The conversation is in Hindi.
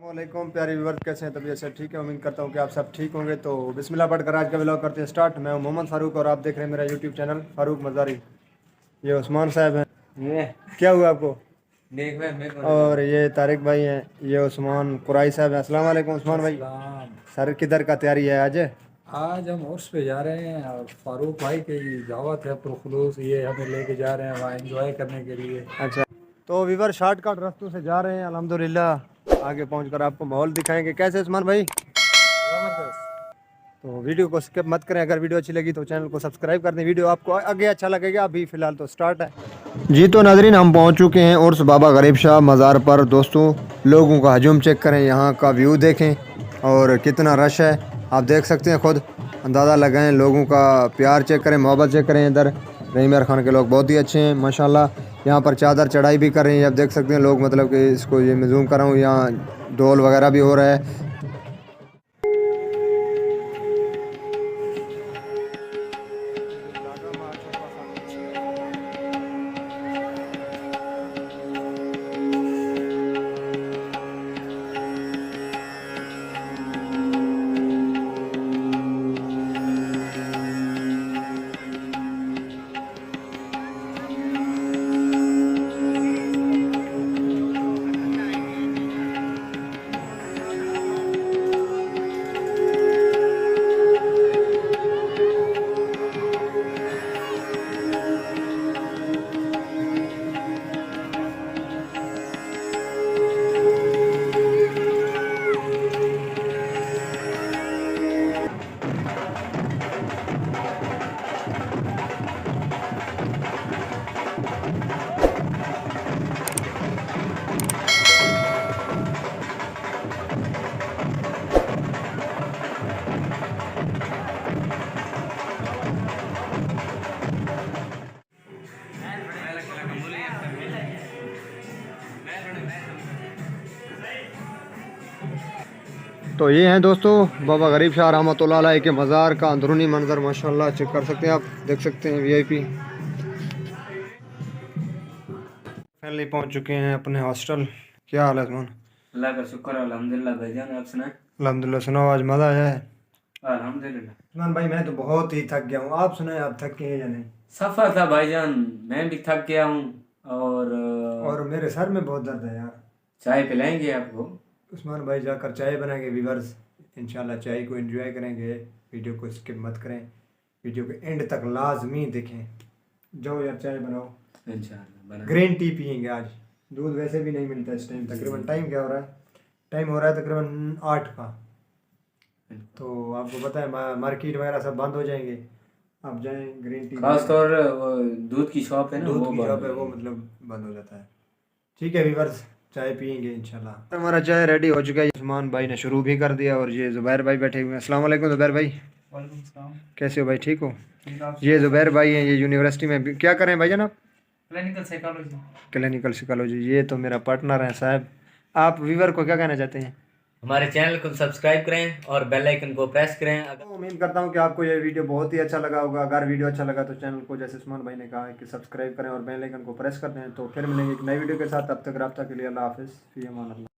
वालेकुम प्यारे व्यूअर्स, कैसे हैं? तबीयत से ठीक है? उम्मीद करता हूँ कि आप सब ठीक होंगे। तो बिस्मिल्लाह पढ़कर आज का व्लॉग करते हैं स्टार्ट। मैं हूँ मोहम्मद फारूक और आप देख रहे हैं मेरा यूट्यूब चैनल फारूक मज़ारी। ये उस्मान साहब हैं। ये क्या हुआ आपको? देख और ये तारिक भाई हैं। ये उस्मान कुराई साहब हैं। अस्सलाम वालेकुम उस्मान भाई। सर किधर का तैयारी है आज? आज हम उर्स पे जा रहे हैं और फारूक भाई की दावत है पुरखुलूस, ये हमें लेके जा रहे हैं वहाँ एंजॉय करने के लिए। अच्छा, तो व्यूअर शॉर्टकट रास्तों से जा रहे हैं अल्हम्दुलिल्लाह। आगे पहुंचकर आपको माहौल दिखाएंगे। कैसे उस्मान भाई? तो वीडियो को स्किप मत करें। अगर वीडियो अच्छी लगी तो चैनल को सब्सक्राइब कर दें। वीडियो आपको आगे अच्छा लगेगा। अभी फ़िलहाल तो स्टार्ट है जी। तो नाज़रीन, हम पहुंच चुके हैं उर्स बाबा गरीब शाह मज़ार पर। दोस्तों, लोगों का हजूम चेक करें, यहाँ का व्यू देखें और कितना रश है। आप देख सकते हैं, खुद अंदाज़ा लगाएं। लोगों का प्यार चेक करें, मोहब्बत चेक करें। इधर रहीम यार खान के लोग बहुत ही अच्छे हैं माशाल्लाह। यहाँ पर चादर चढ़ाई भी कर रहे हैं। आप देख सकते हैं लोग, मतलब कि इसको ये मैं जूम कर रहा हूँ, यहाँ ढोल वगैरह भी हो रहा है। तो ये हैं दोस्तों बाबा गरीब शाह रहमतुल्लाह अलैह के मज़ार का अंदरूनी मंजर माशाल्लाह चेक कर सकते हैं। आप देख सकते हैं वीआईपी। फाइनली पहुंच चुके हैं अपने हॉस्टल। क्या हाल है उस्मान? अल्लाह का शुक्र है, अल्हम्दुलिल्लाह भाईजान। आप सुनाएं? अल्हम्दुलिल्लाह। सुनाओ, आज मज़ा आया है? अल्हम्दुलिल्लाह। उस्मान भाई, मैं तो बहुत ही थक गया हूँ। आप सुनाएं, आप थके हैं या नहीं? सफर था भाईजान, मैं भी थक गया हूँ। और मेरे सर में बहुत दर्द है यार। चाय पिलाएंगे आपको? उस्मान भाई जाकर चाय बनाएंगे। व्यूअर्स इंशाल्लाह चाय को एंजॉय करेंगे। वीडियो को स्किप मत करें, वीडियो के एंड तक लाजमी देखें। जाओ यार चाय बनाओ, इंशाल्लाह। ग्रीन टी पियेंगे आज। दूध वैसे भी नहीं मिलता इस टाइम। तकरीबन टाइम क्या हो रहा है? टाइम हो रहा है तकरीबन 8 का। तो आपको पता है मार्केट वगैरह सब बंद हो जाएंगे। आप जाएं ग्रीन टी। खास तौर वो दूध की शॉप है ना, दूध की शॉप है वो मतलब बंद हो जाता है। ठीक है व्यूअर्स, चाय पियेंगे इंशाल्लाह। हमारा चाय रेडी हो चुका है। उस्मान भाई ने शुरू भी कर दिया और ये ज़ुबैर भाई बैठे हुए हैं। अस्सलाम वालेकुम ज़ुबैर भाई। वालेकुम सलाम। कैसे हो भाई? ठीक हो? ये ज़ुबैर भाई हैं, ये यूनिवर्सिटी में क्या करें भाई जनाब? Clinical psychology. Clinical psychology. ये तो मेरा पार्टनर है साहब। आप व्यूअर को क्या कहना चाहते हैं? हमारे चैनल को सब्सक्राइब करें और बेल आइकन को प्रेस करें। तो उम्मीद करता हूँ कि आपको ये वीडियो बहुत ही अच्छा लगा होगा। अगर वीडियो अच्छा लगा तो चैनल को, जैसे उस्मान भाई ने कहा है, कि सब्सक्राइब करें और बेल आइकन को प्रेस कर दें। तो फिर मिलेंगे एक नई वीडियो के साथ। तब तक रब्ता के लिए अल्लाह हाफिज़। फ़ी अमान अल्लाह।